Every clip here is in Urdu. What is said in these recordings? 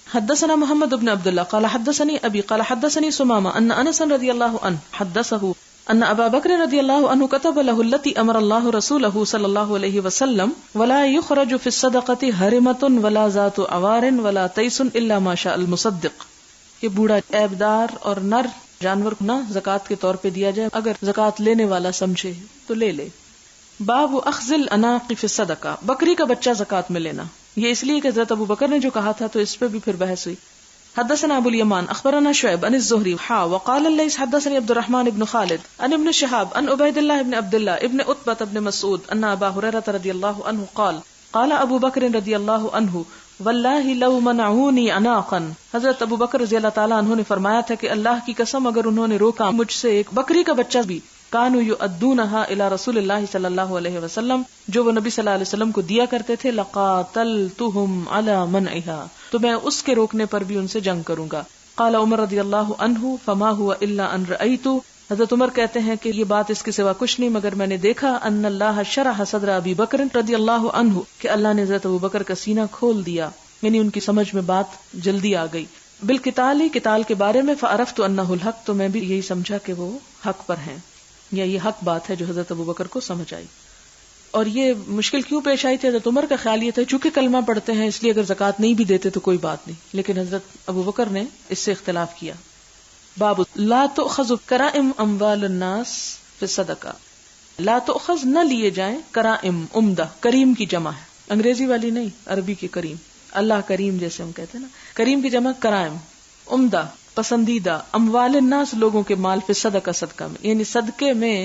حدثنا محمد بن عبد الله قال حدثني ابي قال حدثني سمامة ان انس رضي الله عنه حدثه ان ابا بکر رضی اللہ عنہ كتب له التي امر الله رسوله صلی اللہ علیہ وسلم ولا يخرج في الصدقة هرمة ولا ذات عوار ولا تيس الا ما شاء المصدق. کہ بوڑھا عیبدار اور نر جانور نہ زکوٰۃ کے طور پہ دیا جائے، اگر زکوٰۃ لینے والا سمجھے تو لے لے. باب اخذ الاناق فی الصدقہ، بکری کا بچہ زکوٰۃ میں لینا. یہ اس لیے کہ حضرت ابو بکر نے جو کہا تھا تو اس پہ بھی پھر بحث ہوئی. حدثنا ابو الیمان اخبرنا شعیب عن الزہری وقال الليث حدثني عبد الرحمن بن خالد عن ابن شهاب عن عبید اللہ بن عبد اللہ ابن عتبہ بن مسعود ان ابا ہریرہ رضی اللہ عنہ قال قال ابو بکر رضی اللہ عنہ واللہ لو منعونی عناقا. حضرت ابو بکر رضی اللہ تعالیٰ عنہ نے فرمایا تھا کہ اللہ کی قسم اگر انہوں نے روکا مجھ سے ایک بکری کا بچہ بھی، کانوا یؤدونها الی رسول اللہ صلی اللہ علیہ وسلم، جو وہ نبی صلی اللہ علیہ وسلم کو دیا کرتے تھے، لقاتلتهم علی منعها، تو میں اس کے روکنے پر بھی ان سے جنگ کروں گا. قال عمر رضی اللہ عنہ فما هو الا ان رأیت، حضرت عمر کہتے ہیں کہ یہ بات اس کے سوا کچھ نہیں مگر میں نے دیکھا، ان اللہ شرح صدر ابی بکر رضی اللہ عنہ، کہ اللہ نے حضرت ابو بکر کا سینہ کھول دیا، یعنی ان کی سمجھ میں بات جلدی آ گئی. بالقتال، قتال کے بارے میں، فعرفت انہ الحق، تو میں بھی یہی سمجھا کہ وہ حق پر ہیں، یا یہ حق بات ہے جو حضرت ابو بکر کو سمجھ آئی. اور یہ مشکل کیوں پیش آئی تھی؟ حضرت عمر کا خیال یہ تھا چونکہ کلمہ پڑھتے ہیں اس لیے اگر زکوٰۃ نہیں بھی دیتے تو کوئی بات نہیں، لیکن حضرت ابو بکر نے اس سے اختلاف کیا. باب لا تؤخذ کرائم اموال الناس فی الصدقہ، لا تؤخذ نہ لیے جائیں کرائم، عمدہ، کریم کی جمع ہے، انگریزی والی نہیں، عربی کی کریم، اللہ کریم جیسے ہم کہتے ہیں نا، کریم کی جمع کرائم، عمدہ، پسندیدہ، اموال الناس، لوگوں کے مال، فی الصدقہ، صدقہ میں، یعنی صدقے میں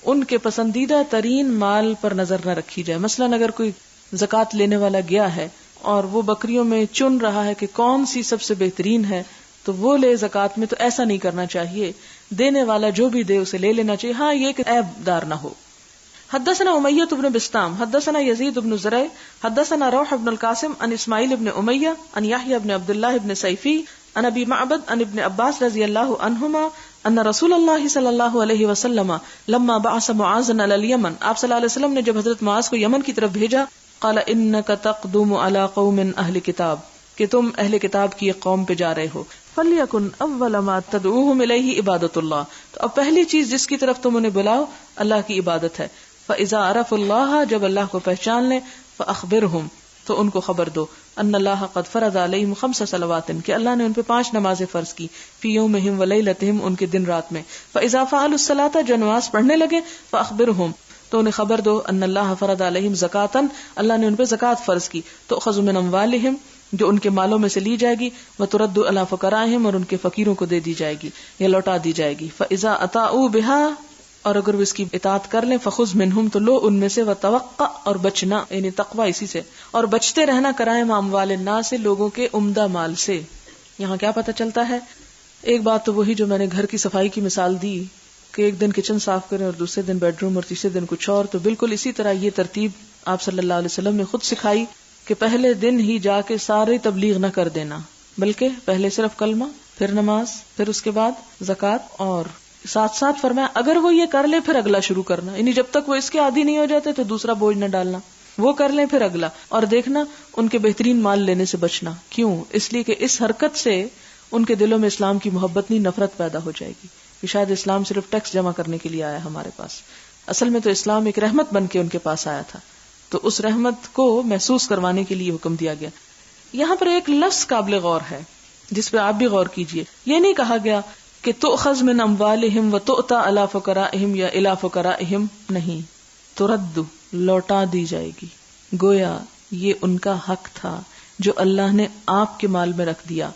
ان کے پسندیدہ ترین مال پر نظر نہ رکھی جائے. مثلا اگر کوئی زکوٰۃ لینے والا گیا ہے اور وہ بکریوں میں چن رہا ہے کہ کون سی سب سے بہترین ہے تو وہ لے زکوٰۃ میں، تو ایسا نہیں کرنا چاہیے. دینے والا جو بھی دے اسے لے لینا چاہیے، ہاں یہ کہ عیب دار نہ ہو. حدثنا امیہ بن بسطام حدثنا یزید بن زرع حدثنا روح بن القاسم عن اسماعیل بن امیہ عن یحیی بن عبد اللہ بن سیفی عن ابی معبد عن ابن عباس رضی اللہ عنہما ان رسول اللہ صلی اللہ علیہ وسلم لما بعث معاذ علی الیمن، آپ صلی اللہ علیہ وسلم نے جب حضرت معاذ کو یمن کی طرف بھیجا، قال انک تقدم علی قوم اہل کتاب، کہ تم اہل کتاب کی ایک قوم پہ جا رہے ہو، فلیکن اول ما تدعوہم الیہ عبادۃ اللہ، تو اب پہلی چیز جس کی طرف تم انہیں بلاؤ اللہ کی عبادت ہے. فاذا عرفوا اللہ، جب اللہ کو پہچان لیں، فاخبرہم، تو ان کو خبر دو، ان اللہ قد فرض علیہم 5 صلوات، کہ اللہ نے ان پہ 5 نمازیں فرض کی، فی یومہم ولیلتہم، ان کے دن رات میں. فاذا فعلوا الصلاۃ، جو نماز پڑھنے لگے، فاخبرہم، تو انہیں خبر دو، ان اللہ فرض علیہم زکاۃ، اللہ نے ان پہ زکوٰۃ فرض کی، تؤخذ من اموالہم، جو ان کے مالوں میں سے لی جائے گی، وترد علی فقرائہم، اور ان کے فقیروں کو دے دی جائے گی یا لوٹا دی جائے گی. فاذا اطاعوا بها، اور اگر وہ اس کی اطاعت کر لیں، فخذ منہم، تو لو ان میں سے، وتوقع، اور بچنا، یعنی تقوی اسی سے، اور بچتے رہنا، کرائم اموال الناس سے، لوگوں کے عمدہ مال سے. یہاں کیا پتہ چلتا ہے؟ ایک بات تو وہی جو میں نے گھر کی صفائی کی مثال دی کہ ایک دن کچن صاف کریں اور دوسرے دن بیڈ روم اور تیسرے دن کچھ اور، تو بالکل اسی طرح یہ ترتیب آپ صلی اللہ علیہ وسلم نے خود سکھائی کہ پہلے دن ہی جا کے سارے تبلیغ نہ کر دینا، بلکہ پہلے صرف کلمہ، پھر نماز، پھر اس کے بعد زکوٰۃ، اور ساتھ ساتھ فرمایا اگر وہ یہ کر لے پھر اگلا شروع کرنا، یعنی جب تک وہ اس کے عادی نہیں ہو جاتے تو دوسرا بوجھ نہ ڈالنا، وہ کر لیں پھر اگلا، اور دیکھنا ان کے بہترین مال لینے سے بچنا. کیوں؟ اس لیے کہ اس حرکت سے ان کے دلوں میں اسلام کی محبت نہیں، نفرت پیدا ہو جائے گی کہ شاید اسلام صرف ٹیکس جمع کرنے کے لیے آیا ہمارے پاس. اصل میں تو اسلام ایک رحمت بن کے ان کے پاس آیا تھا، تو اس رحمت کو محسوس کروانے کے لیے حکم دیا گیا. یہاں پر ایک لفظ قابل غور ہے جس پہ آپ بھی غور کیجئے. یہ نہیں کہا گیا کہ تؤخذ من اموالہم وتؤتی علی فقرائہم یا الی فقرائہم، نہیں، ترد، لوٹا دی جائے گی. گویا یہ ان کا حق تھا جو اللہ نے آپ کے مال میں رکھ دیا،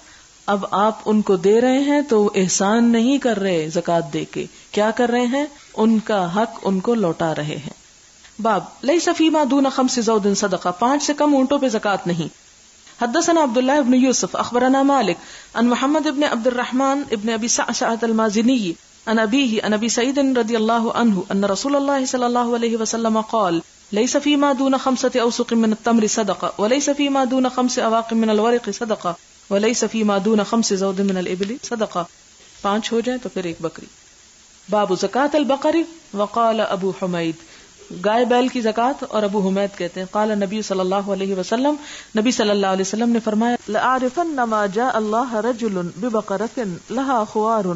اب آپ ان کو دے رہے ہیں تو احسان نہیں کر رہے زکوٰۃ دے کے، کیا کر رہے ہیں؟ ان کا حق ان کو لوٹا رہے ہیں. باب لیس فیما دون 5 ذود صدقہ، 5 سے کم اونٹوں پہ زکوٰۃ نہیں. حدثنا عبداللہ ابن یوسف اخبرنا مالک عن محمد ابن عبد الرحمن ابن ابی سعسعۃ المازنی عن ابیہ عن ابی سعید رضی اللہ عنہ ان رسول اللہ صلی اللہ علیہ وسلم قال لیس فیما دون 5 اوسق من التمر صدقہ ولیس فیما دون 5 اواق من الورق صدقہ ولیس فیما دون 5 ذود من الابل صدقہ. 5 ہو جائیں تو پھر ایک بکری. باب زکاة البقر وقال ابو حمید گائے بیل کی زکوٰۃ، اور ابو حمید کہتے ہیں قال نبی صلی اللہ علیہ وسلم، نبی صلی اللہ علیہ وسلم نے فرمایا لأعرفن ما جاء اللہ رجل ببقرۃ لها خوار.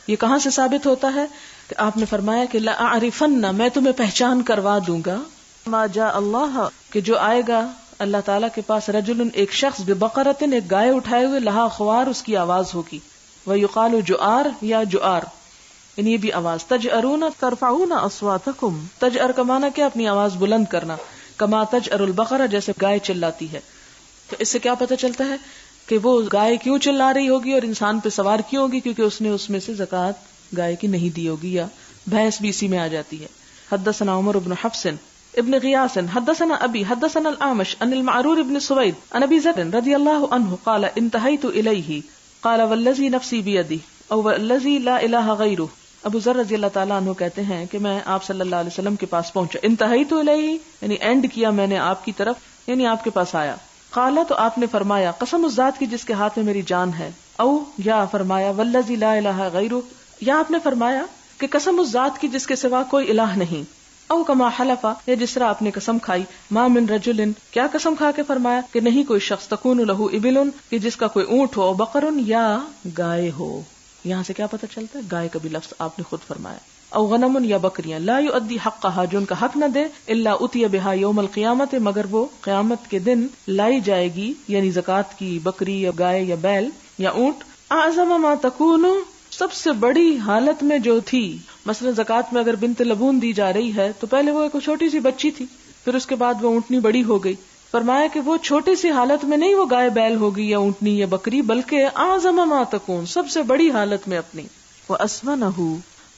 یہ کہاں سے ثابت ہوتا ہے کہ آپ نے فرمایا کہ لأعرفن، میں تمہیں پہچان کروا دوں گا، ما جاء اللہ، کہ جو آئے گا اللہ تعالیٰ کے پاس، رجل ایک شخص، ببقرۃ ایک گائے اٹھائے ہوئے، لها خوار اس کی آواز ہوگی، ویقال جؤار یا جؤار، یہ بھی آواز، تجأرون ترفعون اصواتکم، تجأر کا معنی کیا؟ اپنی آواز بلند کرنا، کما تجأر البقرہ، جیسے گائے چلاتی ہے. تو اس سے کیا پتہ چلتا ہے کہ وہ گائے کیوں چلا رہی ہوگی اور انسان پہ سوار کیوں ہوگی؟ کیونکہ اس نے اس میں سے زکوٰۃ گائے کی نہیں دی ہوگی، یا بھینس بھی اسی میں آ جاتی ہے. حدثنا عمر بن حفص ابن غیاث حدثنا ابی حدثنا الاعمش عن المعرور بن سوید عن ابی ذر رضی اللہ عنہ قال انتهیت الیہ قال والذی نفسی بیدہ او والذی لا الہ غیرہ. ابو ذر رضی اللہ تعالیٰ عنہ کہتے ہیں کہ میں آپ صلی اللہ علیہ وسلم کے پاس پہنچا، انتہیت الیہ یعنی اینڈ کیا میں نے آپ کی طرف، یعنی آپ کے پاس آیا. قال، تو آپ نے فرمایا قسم اس ذات کی جس کے ہاتھ میں میری جان ہے، او یا فرمایا والذی لا الہ غیرہ، یا آپ نے فرمایا کہ قسم اس ذات کی جس کے سوا کوئی الہ نہیں، او کما حلفا، یا جس طرح آپ نے قسم کھائی، ما من رجل، کیا قسم کھا کے فرمایا کہ نہیں کوئی شخص، تکون لہ ابل، کہ جس کا کوئی اونٹ ہو، بقر یا گائے ہو. یہاں سے کیا پتہ چلتا ہے؟ گائے کا بھی لفظ آپ نے خود فرمایا. او غنم یا بکریاں، لا یؤدی حقها، جو ان کا حق نہ دے، الا اتی بها یوم القیامت، مگر وہ قیامت کے دن لائی جائے گی، یعنی زکوٰۃ کی بکری یا گائے یا بیل یا اونٹ، اعظم ما تکون، سب سے بڑی حالت میں جو تھی. مثلا زکوٰۃ میں اگر بنت لبون دی جا رہی ہے تو پہلے وہ ایک چھوٹی سی بچی تھی، پھر اس کے بعد وہ اونٹنی بڑی ہو گئی. فرمایا کہ وہ چھوٹی سی حالت میں نہیں وہ گائے بیل ہوگی یا اونٹنی یا بکری، بلکہ اعظم ما تکون، سب سے بڑی حالت میں اپنی، واسمنہ،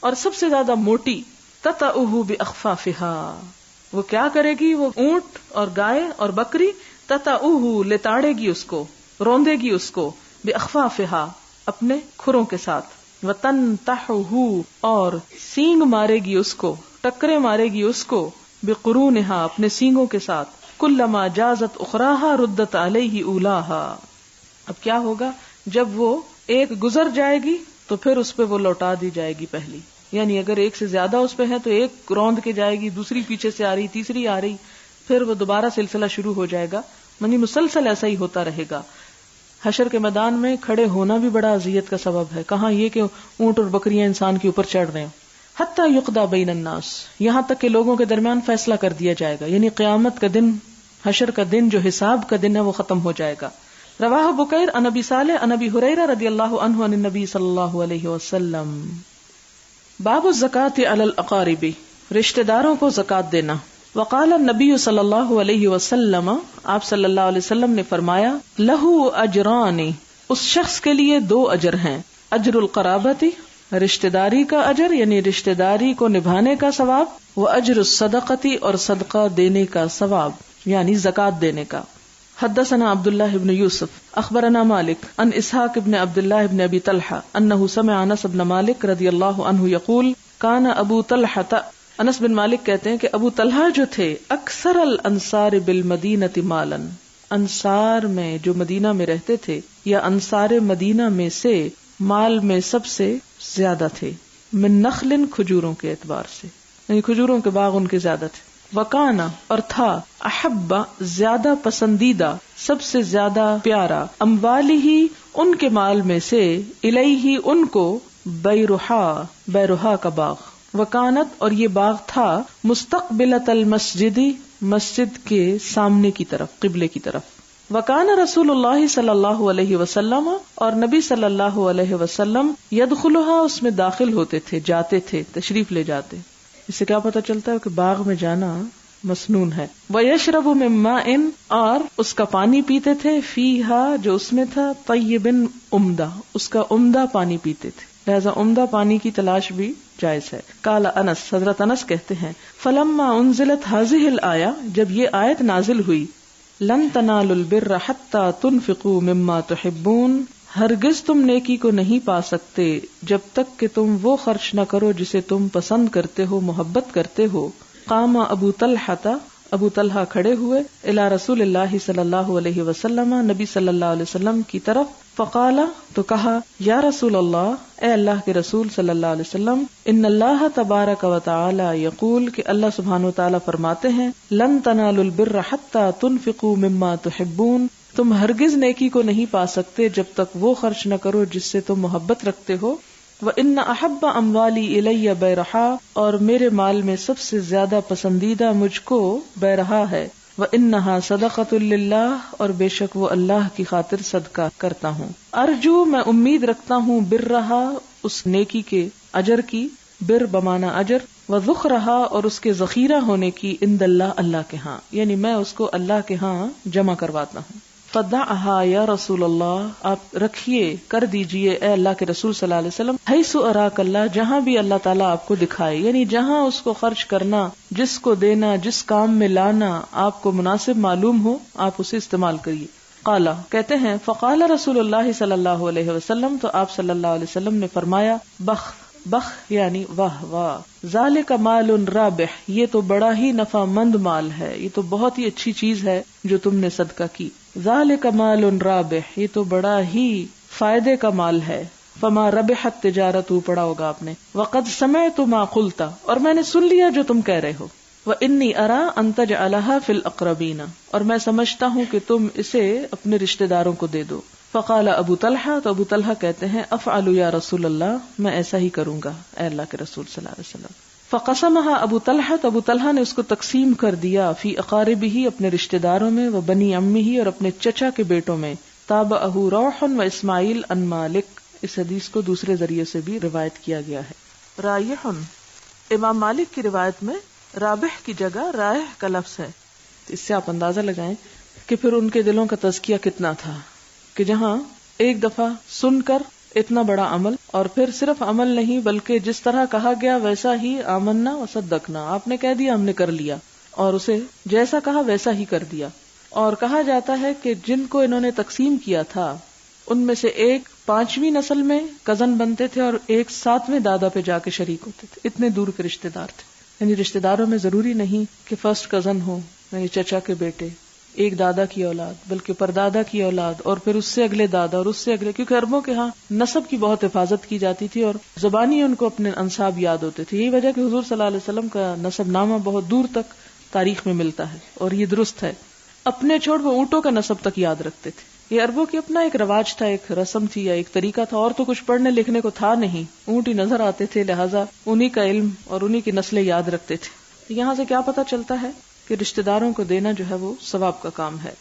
اور سب سے زیادہ موٹی، تطأہ باخفافها، وہ کیا کرے گی؟ وہ اونٹ اور گائے اور بکری، تطأہ لتاڑے گی اس کو، روندے گی اس کو، باخفافها اپنے کھروں کے ساتھ، وتنتحہ، اور سینگ مارے گی اس کو، ٹکرے مارے گی اس کو، بقرونها اپنے سینگوں کے ساتھ، کلما جازت اخراها ردت علیہ اولاها. اب کیا ہوگا؟ جب وہ ایک گزر جائے گی تو پھر اس پہ وہ لوٹا دی جائے گی پہلی، یعنی اگر ایک سے زیادہ اس پہ ہے تو ایک روند کے جائے گی، دوسری پیچھے سے آ رہی، تیسری آ رہی، پھر وہ دوبارہ سلسلہ شروع ہو جائے گا، یعنی مسلسل ایسا ہی ہوتا رہے گا. حشر کے میدان میں کھڑے ہونا بھی بڑا اذیت کا سبب ہے، کہاں یہ کہ اونٹ اور بکریاں انسان کے اوپر چڑھ رہے ہیں. حتی یقضی بین الناس، یہاں تک کہ لوگوں کے درمیان فیصلہ کر دیا جائے گا، یعنی قیامت کا دن، حشر کا دن جو حساب کا دن ہے وہ ختم ہو جائے گا. رواہ بکیر عن ابی صالح عن ابی ہریرہ رضی اللہ عنہ عن النبی صلی اللہ علیہ وسلم. باب الزکاۃ علی الاقارب، رشتہ داروں کو زکوٰۃ دینا. وقال النبی صلی اللہ علیہ وسلم، آپ صلی اللہ علیہ وسلم نے فرمایا، لہو اجران، اس شخص کے لیے دو اجر ہیں، اجر القرابتی، رشتہ داری کا اجر یعنی رشتہ داری کو نبھانے کا ثواب، و اجر الصدقتی، اور صدقہ دینے کا ثواب یعنی زکوٰۃ دینے کا. حدثنا عبداللہ بن یوسف اخبرنا مالک عن اسحاق بن عبداللہ بن ابی طلحہ انہ سمع انس بن مالک رضی اللہ عنہ یقول کان ابو طلحہ، انس بن مالک کہتے ہیں کہ ابو طلحہ جو تھے، اکثر الانصار بالمدینۃ مالا، انصار میں جو مدینہ میں رہتے تھے یا انصار مدینہ میں سے مال میں سب سے زیادہ تھے، من نخل، کھجوروں کے اعتبار سے، یعنی کھجوروں کے باغ ان کے زیادہ تھے. وکانا، اور تھا، احب، زیادہ پسندیدہ، سب سے زیادہ پیارا، اموالی، ان کے مال میں سے، الیہ، ان کو، بیرحا، بیرحا کا باغ. وکانت، اور یہ باغ تھا، مستقبلۃ المسجد، مسجد کے سامنے کی طرف، قبلے کی طرف. وکان رسول اللہ صلی اللہ علیہ وسلم، اور نبی صلی اللہ علیہ وسلم، یدخلها، اس میں داخل ہوتے تھے، جاتے تھے، تشریف لے جاتے. اس سے کیا پتہ چلتا ہے کہ باغ میں جانا مسنون ہے. وَيَشْرَبُ مِن مَّاءٍ، اور اس کا پانی پیتے تھے، فیہا، جو اس میں تھا، طیبن، عمدہ، اس کا عمدہ پانی پیتے تھے، لہذا عمدہ پانی کی تلاش بھی جائز ہے. قال انس، حضرت انس کہتے ہیں، فلما انزلت هذه الآیہ، جب یہ آیت نازل ہوئی، لن تنالوا البر حتى تنفقوا مما تحبون، ہرگز تم نیکی کو نہیں پا سکتے جب تک کہ تم وہ خرچ نہ کرو جسے تم پسند کرتے ہو، محبت کرتے ہو. قام ابو طلحہ، ابو طلحہ کھڑے ہوئے، الی رسول اللہ صلی اللہ علیہ وسلم، نبی صلی اللہ علیہ وسلم کی طرف، فقال تو کہا یا رسول اللہ اے اللہ کے رسول صلی اللہ علیہ وسلم ان اللہ تبارک و تعالی یقول کہ اللہ سبحانہ و تعالی فرماتے ہیں لن تنالوا البر حتی تنفقوا مما تحبون تم ہرگز نیکی کو نہیں پا سکتے جب تک وہ خرچ نہ کرو جس سے تم محبت رکھتے ہو وَإِنَّ أَحَبَّ أَمْوَالِي إِلَيَّ بَيْرَحَا اور میرے مال میں سب سے زیادہ پسندیدہ مجھ کو بیرحا ہے وَإِنَّهَا صَدَقَةٌ لِلَّهِ اور بے شک وہ اللہ کی خاطر صدقہ کرتا ہوں ارجو میں امید رکھتا ہوں برہا اس نیکی کے اجر کی بر بمانا اجر وذخرہا اور اس کے ذخیرہ ہونے کی عند اللہ اللہ کے ہاں یعنی میں اس کو اللہ کے ہاں جمع کرواتا ہوں فدعہا یا رسول اللہ آپ رکھیے کر دیجئے اے اللہ کے رسول صلی اللہ علیہ وسلم حیث اراک اللہ جہاں بھی اللہ تعالیٰ آپ کو دکھائے یعنی جہاں اس کو خرچ کرنا جس کو دینا جس کام میں لانا آپ کو مناسب معلوم ہو آپ اسے استعمال کریے قالا کہتے ہیں فقال رسول اللہ صلی اللہ علیہ وسلم تو آپ صلی اللہ علیہ وسلم نے فرمایا بخ بخ یعنی واہ واہ ذالک مال رابح یہ تو بڑا ہی نفع مند مال ہے یہ تو بہت ہی اچھی چیز ہے جو تم نے صدقہ کی ذالک مال رابح یہ تو بڑا ہی فائدے کا مال ہے فما ربحت تجارت پڑھا ہوگا آپ نے وقد سمعت ما قلت اور میں نے سن لیا جو تم کہہ رہے ہو وانی ارى ان تجعلها في الاقربین اور میں سمجھتا ہوں کہ تم اسے اپنے رشتہ داروں کو دے دو فقال ابو طلحہ تو ابو طلحہ کہتے ہیں افعل یا رسول اللہ میں ایسا ہی کروں گا اے اللہ کے رسول صلی اللہ علیہ وسلم فقسمها ابو طلحہ تو ابو طلحہ نے اس کو تقسیم کر دیا فی اقاربہ اپنے رشتہ داروں میں و بنی عمہ اور اپنے چچا کے بیٹوں میں تابعہ روح و اسماعیل ان مالک اس حدیث کو دوسرے ذریعے سے بھی روایت کیا گیا ہے رایح امام مالک کی روایت میں رابح کی جگہ رائح کا لفظ ہے اس سے آپ اندازہ لگائیں کہ پھر ان کے دلوں کا تزکیہ کتنا تھا کہ جہاں ایک دفعہ سن کر اتنا بڑا عمل اور پھر صرف عمل نہیں بلکہ جس طرح کہا گیا ویسا ہی آمنا و صدقنا آپ نے کہہ دیا ہم نے کر لیا اور اسے جیسا کہا ویسا ہی کر دیا اور کہا جاتا ہے کہ جن کو انہوں نے تقسیم کیا تھا ان میں سے ایک 5ویں نسل میں کزن بنتے تھے اور ایک 7ویں دادا پہ جا کے شریک ہوتے تھے اتنے دور کے رشتہ دار تھے یعنی رشتہ داروں میں ضروری نہیں کہ فرسٹ کزن ہو یعنی چچا کے بیٹے ایک دادا کی اولاد بلکہ پردادا کی اولاد اور پھر اس سے اگلے دادا اور اس سے اگلے کیونکہ عربوں کے ہاں نسب کی بہت حفاظت کی جاتی تھی اور زبانی ان کو اپنے انساب یاد ہوتے تھے یہی وجہ کہ حضور صلی اللہ علیہ وسلم کا نسب نامہ بہت دور تک تاریخ میں ملتا ہے اور یہ درست ہے اپنے چھوڑ وہ اونٹوں کا نسب تک یاد رکھتے تھے یہ عربوں کی اپنا ایک رواج تھا ایک رسم تھی یا ایک طریقہ تھا اور تو کچھ پڑھنے لکھنے کو تھا نہیں اونٹ ہی نظر آتے تھے لہٰذا انہی کا علم اور انہی کی نسلیں یاد رکھتے تھے یہاں سے کیا پتا چلتا ہے کہ رشتہ داروں کو دینا جو ہے وہ ثواب کا کام ہے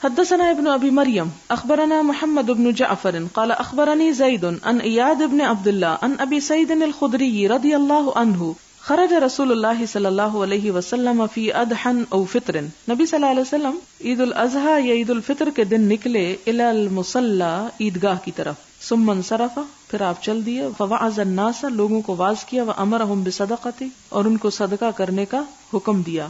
حدثنا ابن ابی مریم اخبرنا محمد بن جعفر قال اخبرني زید عن ایاد بن عبد الله عن ابی سعید الخدری رضی اللہ عنہ خرج رسول اللہ صلی اللہ علیہ وسلم فی اضحى او فطر نبی صلی اللہ علیہ وسلم عید الاضحیٰ یا عید الفطر کے دن نکلے الی المصلی عیدگاہ کی طرف ثم انصرف پھر آپ چل دیے فوعظ الناس لوگوں کو واعظ کیا وامرهم بالصدقۃ اور ان کو صدقہ کرنے کا حکم دیا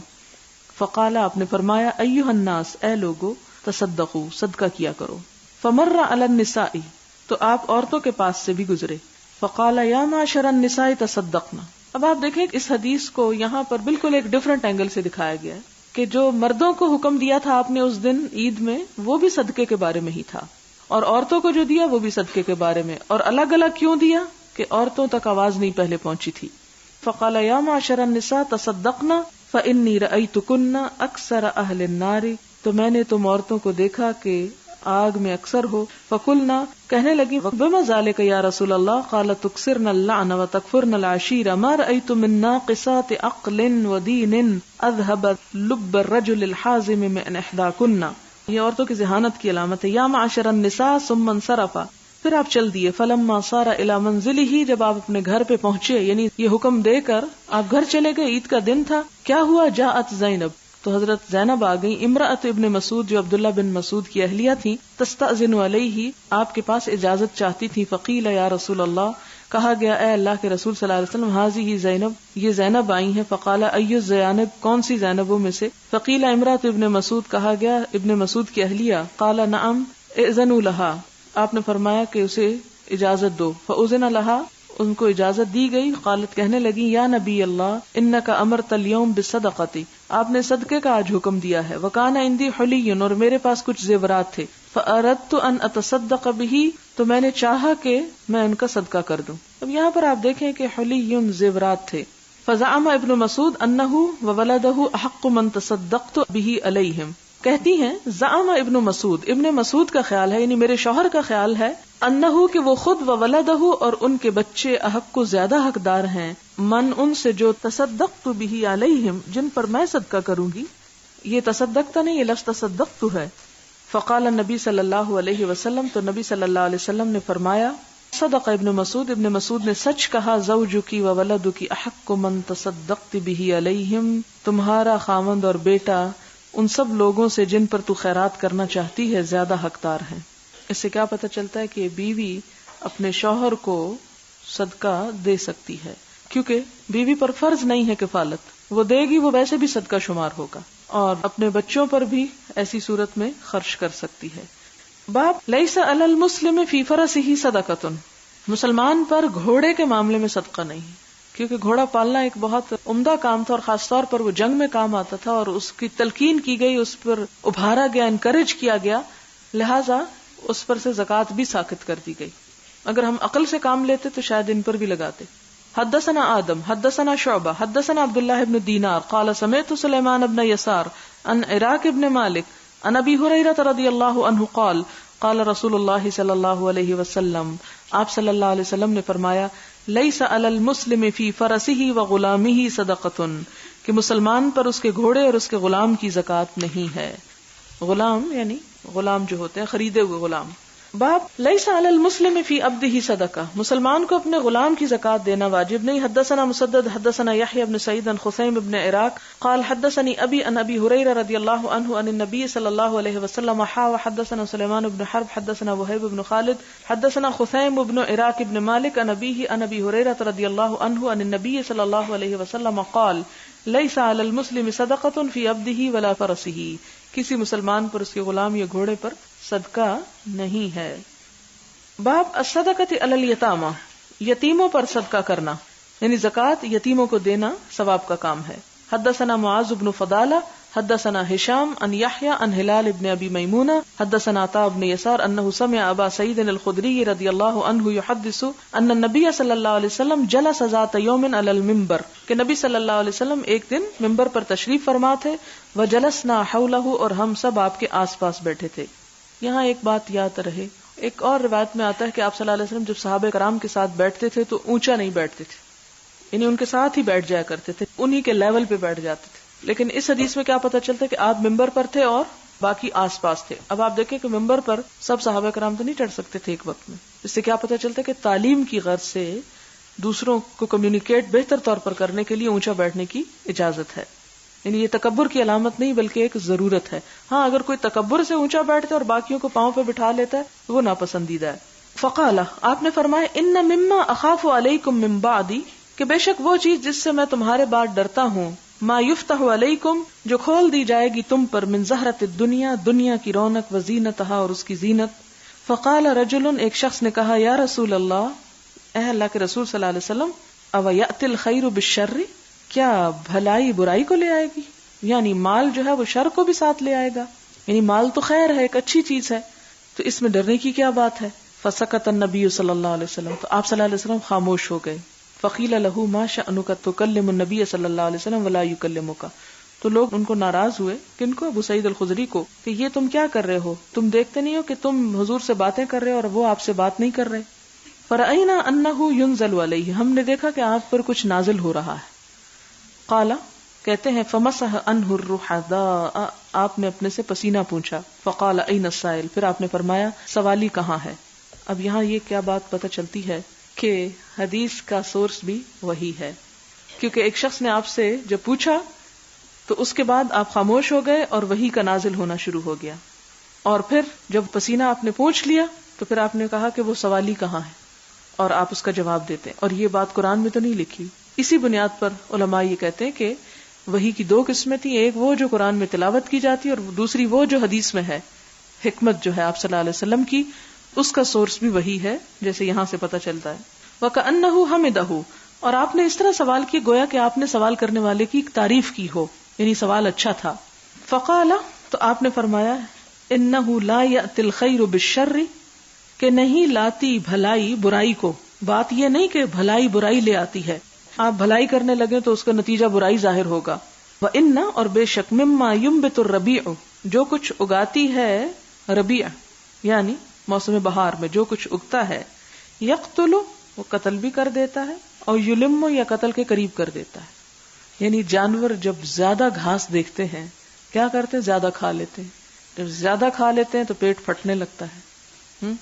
فقال آپ نے فرمایا ایھا الناس اے لوگو تصدقوا صدقہ کیا کرو فمر علی النساء تو آپ عورتوں کے پاس سے بھی گزرے فقال یا معشر النساء تصدقنا اب آپ دیکھیں اس حدیث کو یہاں پر بالکل ایک ڈفرنٹ اینگل سے دکھایا گیا ہے کہ جو مردوں کو حکم دیا تھا آپ نے اس دن عید میں وہ بھی صدقے کے بارے میں ہی تھا اور عورتوں کو جو دیا وہ بھی صدقے کے بارے میں اور الگ الگ کیوں دیا کہ عورتوں تک آواز نہیں پہلے پہنچی تھی فقال یا معشر النساء تصدقنا فإنی رأیتکن اکثر اہل النار تو میں نے تم عورتوں کو دیکھا کہ آگ میں اکثر ہو فقلنا کہنے لگی بما ذالک یا رسول اللہ قال تکثرن اللعن وتکفرن العشیر ما رأیت من ناقصات عقل ودین اذهب لب الرجل الحازم من احداکن یہ عورتوں کی ذہانت کی علامت ہے یا معاشر النساء ثم انصرف پھر آپ چل دیے فلما صار الى منزلہ جب آپ اپنے گھر پہ پہنچے یعنی یہ حکم دے کر آپ گھر چلے گئے عید کا دن تھا کیا ہوا جاءت زینب تو حضرت زینب آ گئی امرأت ابن مسعود جو عبداللہ بن مسعود کی اہلیہ تھی تستأذن علیہ آپ کے پاس اجازت چاہتی تھی فقیل یا رسول اللہ کہا گیا اے اللہ کے رسول صلی اللہ علیہ وسلم ہذہ زینب یہ زینب آئی ہیں فقال ای الزینب کون سی زینبوں میں سے فقیل امرأت ابن مسعود کہا گیا ابن مسعود کی اہلیہ قال نعم اذنوا لها آپ نے فرمایا کہ اسے اجازت دو فاذن لها ان کو اجازت دی گئی قالت کہنے لگی یا نبی اللہ انک امرت اليوم بالصدقۃ آپ نے صدقے کا آج حکم دیا ہے وکان عندی حلی اور میرے پاس کچھ زیورات تھے فأردت ان اتصدق به، تو میں نے چاہا کہ میں ان کا صدقہ کر دوں. اب یہاں پر آپ دیکھیں کہ حلی زیورات تھے. فزعم ابن مسعود انہ وولدہ احق من تصدقت به علیہم. کہتی ہیں زعم ابن مسعود کا خیال ہے، یعنی میرے شوہر کا خیال ہے، انہ کہ وہ خود وولدہ اور ان کے بچے احق کو زیادہ حقدار ہیں، من ان سے جو تصدقت به علیہم جن پر میں صدقہ کروں گی. یہ تصدقت نہیں، یہ لفظ تصدقت ہے. فقال النبی صلی اللہ علیہ وسلم، تو نبی صلی اللہ علیہ وسلم نے فرمایا صدق ابن مسعود نے سچ کہا، زوجکی و ولدکی احق من تصدقت به علیہم، تمہارا خاوند اور بیٹا ان سب لوگوں سے جن پر تو خیرات کرنا چاہتی ہے زیادہ حقدار ہیں. اس سے کیا پتہ چلتا ہے کہ بیوی اپنے شوہر کو صدقہ دے سکتی ہے، کیونکہ بیوی پر فرض نہیں ہے کفالت، وہ دے گی، وہ ویسے بھی صدقہ شمار ہوگا، اور اپنے بچوں پر بھی ایسی صورت میں خرچ کر سکتی ہے. باب لیس علی المسلم فی فرسہ صدقۃ، مسلمان پر گھوڑے کے معاملے میں صدقہ نہیں، کیونکہ گھوڑا پالنا ایک بہت عمدہ کام تھا، اور خاص طور پر وہ جنگ میں کام آتا تھا، اور اس کی تلقین کی گئی، اس پر ابھارا گیا، انکریج کیا گیا، لہذا اس پر سے زکوٰۃ بھی ساقط کر دی گئی. اگر ہم عقل سے کام لیتے تو شاید ان پر بھی لگاتے. حدثنا آدم حدثنا شعبہ حدثنا عبداللہ بن دینار قال سمعت سلیمان بن یسار عن عراق بن مالک عن ابی ہریرہ رضی اللہ عنہ قال قال رسول اللہ صلی اللہ علیہ وسلم، آپ صلی اللہ علیہ وسلم نے فرمایا لیس علی المسلم فی فرسہ وغلامہ صدقۃ، کہ مسلمان پر اس کے گھوڑے اور اس کے غلام کی زکوٰۃ نہیں ہے. غلام یعنی غلام جو ہوتے ہیں خریدے ہوئے غلام. باب لیس علی المسلم فی عبدہ صدقہ، مسلمان کو اپنے غلام کی زکوٰۃ دینا واجب نہیں. حدثنا مسدد حدثنا یحیی بن سعید عن خثیم بن عراق قال حدثنی ابی عن ابی ہریرہ رضی اللہ عنہ عن النبی صلی اللہ علیہ وسلم حدثنا سلیمان بن حرب حدثنا وہیب بن خالد حدثنا خثیم بن عراق بن مالک عن ابیہ عن ابی ہریرہ رضی اللہ عنہ عن النبی صلی اللہ علیہ وسلم قال لیس علی المسلم صدقۃ فی عبدہ ولا فرسہ، کسی مسلمان پر اس کے غلام یا گھوڑے پر صدقہ نہیں ہے. باب الصدقۃ علی الیتامى، یتیموں پر صدقہ کرنا، یعنی زکوٰۃ یتیموں کو دینا ثواب کا کام ہے. حدثنا معاذ بن فضالہ حدثنا ہشام عن یحیی عن ہلال بن ابی میمونہ حدثنا عطاء بن یسار انہ سمع ابا سعید الخدری رضی اللہ عنہ یحدث ان النبی صلی اللہ علیہ وسلم جلس ذات یوم علی المنبر، کہ نبی صلی اللہ علیہ وسلم ایک دن منبر پر تشریف فرما تھے. وجلسنا حولہ، اور ہم سب آپ کے آس پاس بیٹھے تھے. یہاں ایک بات یاد رہے، ایک اور روایت میں آتا ہے کہ آپ صلی اللہ علیہ وسلم جب صحابہ کرام کے ساتھ بیٹھتے تھے تو اونچا نہیں بیٹھتے تھے، یعنی ان کے ساتھ ہی بیٹھ جایا کرتے تھے، انہی کے لیول پہ بیٹھ جاتے تھے. لیکن اس حدیث میں کیا پتہ چلتا ہے کہ آپ منبر پر تھے اور باقی آس پاس تھے. اب آپ دیکھیں کہ منبر پر سب صحابہ کرام تو نہیں چڑھ سکتے تھے ایک وقت میں. اس سے کیا پتہ چلتا ہے کہ تعلیم کی غرض سے دوسروں کو کمیونیکیٹ بہتر طور پر کرنے کے لیے اونچا بیٹھنے کی اجازت ہے. یعنی یہ تکبر کی علامت نہیں بلکہ ایک ضرورت ہے. ہاں اگر کوئی تکبر سے اونچا بیٹھتا ہے اور باقیوں کو پاؤں پہ بٹھا لیتا ہے وہ ناپسندیدہ ہے. فقال، آپ نے فرمایا ان مما اخاف علیکم من بعدی، کہ بے شک وہ چیز جس سے میں تمہارے بعد ڈرتا ہوں، ما یفتح علیکم، جو کھول دی جائے گی تم پر، من زہرۃ الدنیا، دنیا کی رونق، و زینتہا، اور اس کی زینت. فقال رجل، ایک شخص نے کہا یا رسول اللہ، اے اللہ کے رسول صلی اللہ علیہ وسلم، او یأتی الخیر بالشر، کیا بھلائی برائی کو لے آئے گی؟ یعنی مال جو ہے وہ شر کو بھی ساتھ لے آئے گا، یعنی مال تو خیر ہے، ایک اچھی چیز ہے، تو اس میں ڈرنے کی کیا بات ہے؟ فسکت النبی صلی اللہ علیہ وسلم، تو آپ صلی اللہ علیہ وسلم خاموش ہو گئے. فقیل له ما شأنک تکلم النبی صلی اللہ علیہ وسلم ولا یکلمک، تو لوگ ان کو ناراض ہوئے، کن کو؟ ابو سعید الخدری کو، کہ یہ تم کیا کر رہے ہو؟ تم دیکھتے نہیں ہو کہ تم حضور سے باتیں کر رہے ہو اور وہ آپ سے بات نہیں کر رہے؟ فرأینا انہ ینزل علیہ، ہم نے دیکھا کہ آپ پر کچھ نازل ہو رہا ہے. قال، کہتے ہیں فمسح عنہ الرحداء، آپ نے اپنے سے پسینہ پوچھا. فقال این السائل، پھر آپ نے فرمایا سوالی کہاں ہے؟ اب یہاں یہ کیا بات پتہ چلتی ہے کہ حدیث کا سورس بھی وہی ہے، کیونکہ ایک شخص نے آپ سے جب پوچھا تو اس کے بعد آپ خاموش ہو گئے اور وحی کا نازل ہونا شروع ہو گیا، اور پھر جب پسینہ آپ نے پوچھ لیا تو پھر آپ نے کہا کہ وہ سوالی کہاں ہے، اور آپ اس کا جواب دیتے ہیں. اور یہ بات قرآن میں تو نہیں لکھی. اسی بنیاد پر علماء یہ کہتے ہیں کہ وحی کی دو قسمیں تھیں، ایک وہ جو قرآن میں تلاوت کی جاتی ہے، اور دوسری وہ جو حدیث میں ہے. حکمت جو ہے آپ صلی اللہ علیہ وسلم کی، اس کا سورس بھی وہی ہے، جیسے یہاں سے پتہ چلتا ہے. وَكَأَنَّهُ حَمِدَهُ، اور آپ نے اس طرح سوال کیا گویا کہ آپ نے سوال کرنے والے کی تعریف کی ہو، یعنی سوال اچھا تھا. فقال، تو آپ نے فرمایا انہ لا یأتی الخیر بالشر، کہ نہیں لاتی بھلائی برائی کو. بات یہ نہیں کہ بھلائی برائی لے آتی ہے، آپ بھلائی کرنے لگے تو اس کا نتیجہ برائی ظاہر ہوگا. وَإِنَّ، اور بے شک، مما ينبت الربیع، جو کچھ اگاتی ہے ربیع یعنی موسم بہار میں جو کچھ اگتا ہے، یقتل، وہ قتل بھی کر دیتا ہے، اور یلم، یا قتل کے قریب کر دیتا ہے. یعنی جانور جب زیادہ گھاس دیکھتے ہیں کیا کرتے ہیں؟ زیادہ کھا لیتے ہیں. جب زیادہ کھا لیتے ہیں تو پیٹ پھٹنے لگتا ہے.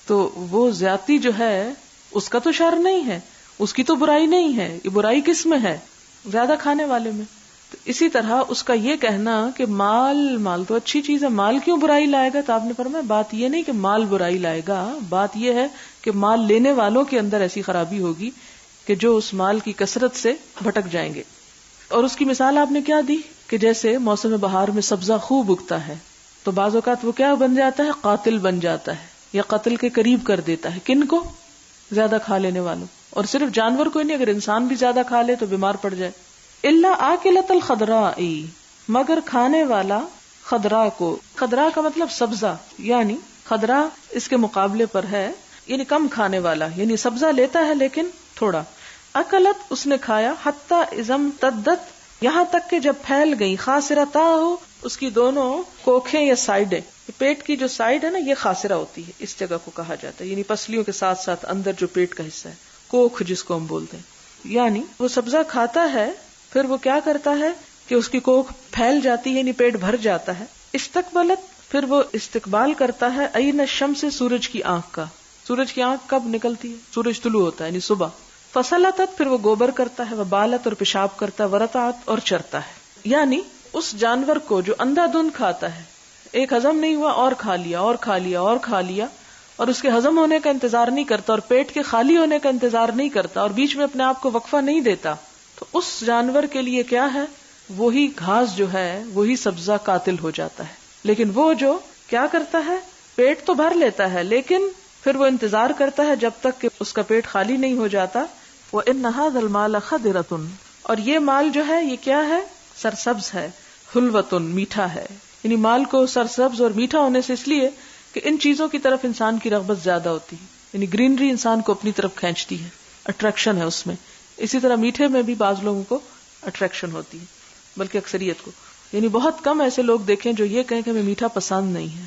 تو وہ زیادتی جو ہے اس کا تو شر نہیں ہے، اس کی تو برائی نہیں ہے. یہ برائی کس میں ہے؟ زیادہ کھانے والے میں. تو اسی طرح اس کا یہ کہنا کہ مال تو اچھی چیز ہے، مال کیوں برائی لائے گا، تو آپ نے فرمایا بات یہ نہیں کہ مال برائی لائے گا، بات یہ ہے کہ مال لینے والوں کے اندر ایسی خرابی ہوگی کہ جو اس مال کی کثرت سے بھٹک جائیں گے. اور اس کی مثال آپ نے کیا دی کہ جیسے موسم بہار میں سبزہ خوب اگتا ہے تو بعض اوقات وہ کیا بن جاتا ہے؟ قاتل بن جاتا ہے، یا قتل کے قریب کر دیتا ہے. کن کو؟ زیادہ کھا لینے والوں. اور صرف جانور کو نہیں، اگر انسان بھی زیادہ کھا لے تو بیمار پڑ جائے. الا آکلۃ الخضراء، مگر کھانے والا خضراء کو. خضراء کا مطلب سبزہ، یعنی خضراء اس کے مقابلے پر ہے یعنی کم کھانے والا، یعنی سبزہ لیتا ہے لیکن تھوڑا. اکلت، اس نے کھایا، حتی اذا امتدت، یہاں تک کہ جب پھیل گئی، خاصرتا ہو، اس کی دونوں کوکھیں یا سائڈیں. پیٹ کی جو سائڈ ہے نا یہ خاصرہ ہوتی ہے، اس جگہ کو کہا جاتا ہے، یعنی پسلیوں کے ساتھ ساتھ اندر جو پیٹ کا حصہ ہے، کوکھ جس کو ہم بولتے ہیں. یعنی وہ سبزہ کھاتا ہے پھر وہ کیا کرتا ہے کہ اس کی کوکھ پھیل جاتی ہے، یعنی پیٹ بھر جاتا ہے. استقبلت، پھر وہ استقبال کرتا ہے، عین الشمس، سورج کی آنکھ کا. سورج کی آنکھ کب نکلتی ہے؟ سورج طلوع ہوتا ہے یعنی صبح. فصلتت، پھر وہ گوبر کرتا ہے، وبالت، اور پیشاب کرتا ہے، ورتعت، اور چرتا ہے. یعنی اس جانور کو جو اندھا دھند کھاتا ہے، ایک ہضم نہیں ہوا اور کھا لیا اور کھا لیا اور کھا لیا، اور اس کے ہضم ہونے کا انتظار نہیں کرتا اور پیٹ کے خالی ہونے کا انتظار نہیں کرتا اور بیچ میں اپنے آپ کو وقفہ نہیں دیتا، تو اس جانور کے لیے کیا ہے؟ وہی گھاس جو ہے، وہی سبزہ قاتل ہو جاتا ہے. لیکن وہ جو کیا کرتا ہے، پیٹ تو بھر لیتا ہے لیکن پھر وہ انتظار کرتا ہے جب تک کہ اس کا پیٹ خالی نہیں ہو جاتا. وَإِنَّ هَذَا الْمَالَ خَضِرَةٌ، اور یہ مال جو ہے یہ کیا ہے؟ سرسبز ہے. حلوۃ، میٹھا ہے. یعنی مال کو سرسبز اور میٹھا ہونے سے اس لیے کہ ان چیزوں کی طرف انسان کی رغبت زیادہ ہوتی ہے، یعنی گرینری انسان کو اپنی طرف کھینچتی ہے، اٹریکشن ہے اس میں. اسی طرح میٹھے میں بھی بعض لوگوں کو اٹریکشن ہوتی ہے، بلکہ اکثریت کو. یعنی بہت کم ایسے لوگ دیکھیں جو یہ کہیں کہ ہمیں میٹھا پسند نہیں ہے.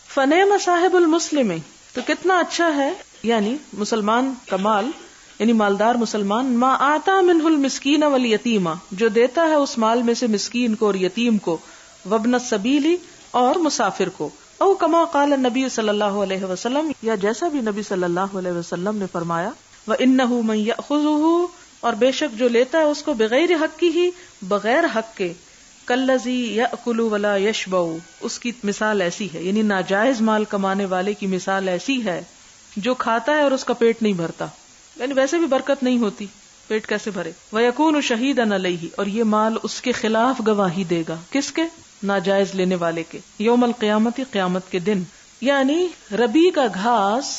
فنعم صاحب المسلم، تو کتنا اچھا ہے یعنی مسلمان کا مال، یعنی مالدار مسلمان، ما آتا منہ المسکین والیتیم، جو دیتا ہے اس مال میں سے مسکین کو اور یتیم کو، وابن السبیل، اور مسافر کو. او کما قال النبی صلی اللہ علیہ وسلم، یا جیسا بھی نبی صلی اللہ علیہ وسلم نے فرمایا، وَإِنَّهُ مَن يَأْخُذُهُ، اور بے شک جو لیتا ہے اس کو، بغیر حق کی ہی، بغیر حق کے، کالذی یأکل ولا یشبع، اس کی مثال ایسی ہے، یعنی ناجائز مال کمانے والے کی مثال ایسی ہے جو کھاتا ہے اور اس کا پیٹ نہیں بھرتا، یعنی ویسے بھی برکت نہیں ہوتی، پیٹ کیسے بھرے. وَيَكُونُ شَهِيدًا عَلَيْهِ، اور یہ مال اس کے خلاف گواہی دے گا. کس کے؟ ناجائز لینے والے کے. یوم القیامت، قیامت کے دن. یعنی ربی کا گھاس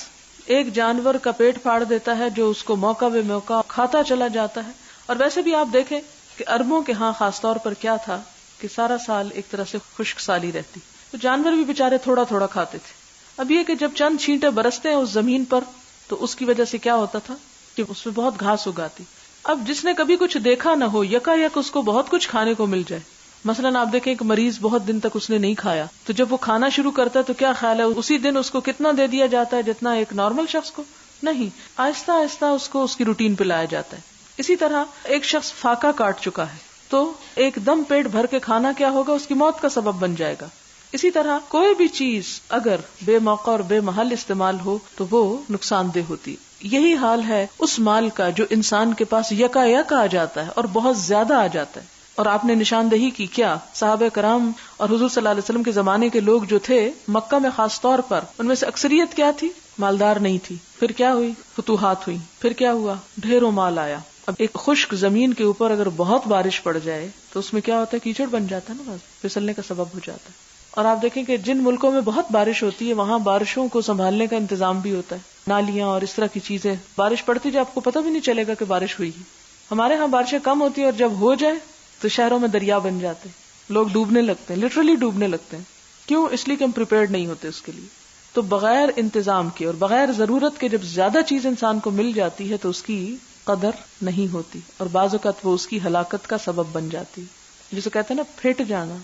ایک جانور کا پیٹ پھاڑ دیتا ہے جو اس کو موقع بے موقع کھاتا چلا جاتا ہے. اور ویسے بھی آپ دیکھیں کہ عربوں کے ہاں خاص طور پر کیا تھا کہ سارا سال ایک طرح سے خشک سالی رہتی، تو جانور بھی بےچارے تھوڑا تھوڑا کھاتے تھے. اب یہ کہ جب چند چھینٹے برستے ہیں اس زمین پر تو اس کی وجہ سے کیا ہوتا تھا کہ اس میں بہت گھاس اگاتی. اب جس نے کبھی کچھ دیکھا نہ ہو، یکا یک اس کو بہت کچھ کھانے کو مل جائے. مثلاً آپ دیکھیں کہ مریض بہت دن تک اس نے نہیں کھایا، تو جب وہ کھانا شروع کرتا ہے تو کیا خیال ہے اسی دن اس کو کتنا دے دیا جاتا ہے جتنا ایک نارمل شخص کو؟ نہیں، آہستہ آہستہ اس کو اس کی روٹین پہ لایا جاتا ہے. اسی طرح ایک شخص فاقہ کاٹ چکا ہے تو ایک دم پیٹ بھر کے کھانا کیا ہوگا، اس کی موت کا سبب بن جائے گا. اسی طرح کوئی بھی چیز اگر بے موقع اور بے محل استعمال ہو تو وہ نقصان دہ ہوتی. یہی حال ہے اس مال کا جو انسان کے پاس یکا یک آ جاتا ہے اور بہت زیادہ آ جاتا ہے. اور آپ نے نشاندہی کی کیا، صحابہ کرام اور حضور صلی اللہ علیہ وسلم کے زمانے کے لوگ جو تھے مکہ میں خاص طور پر، ان میں سے اکثریت کیا تھی؟ مالدار نہیں تھی. پھر کیا ہوئی؟ فتوحات ہوئی. پھر کیا ہوا؟ ڈھیروں مال آیا. اب ایک خشک زمین کے اوپر اگر بہت بارش پڑ جائے تو اس میں کیا ہوتا ہے؟ کیچڑ بن جاتا ہے نا، بس پھسلنے کا سبب ہو جاتا ہے. اور آپ دیکھیں کہ جن ملکوں میں بہت بارش ہوتی ہے وہاں بارشوں کو سنبھالنے کا انتظام بھی ہوتا ہے، نالیاں اور اس طرح کی چیزیں. بارش پڑتی جو آپ کو پتہ بھی نہیں چلے گا کہ بارش ہوئی ہے. ہمارے ہاں بارشیں کم ہوتی ہیں اور جب ہو جائے تو شہروں میں دریا بن جاتے ہیں، لوگ ڈوبنے لگتے ہیں، لٹرلی ڈوبنے لگتے ہیں. کیوں؟ اس لیے کہ ہم پریپیئرڈ نہیں ہوتے اس کے لیے. تو بغیر انتظام کے اور بغیر ضرورت کے جب زیادہ چیز انسان کو مل جاتی ہے تو اس کی قدر نہیں ہوتی، اور بعض اوقات وہ اس کی ہلاکت کا سبب بن جاتی. جسے کہتے ہیں نا پھٹ جانا.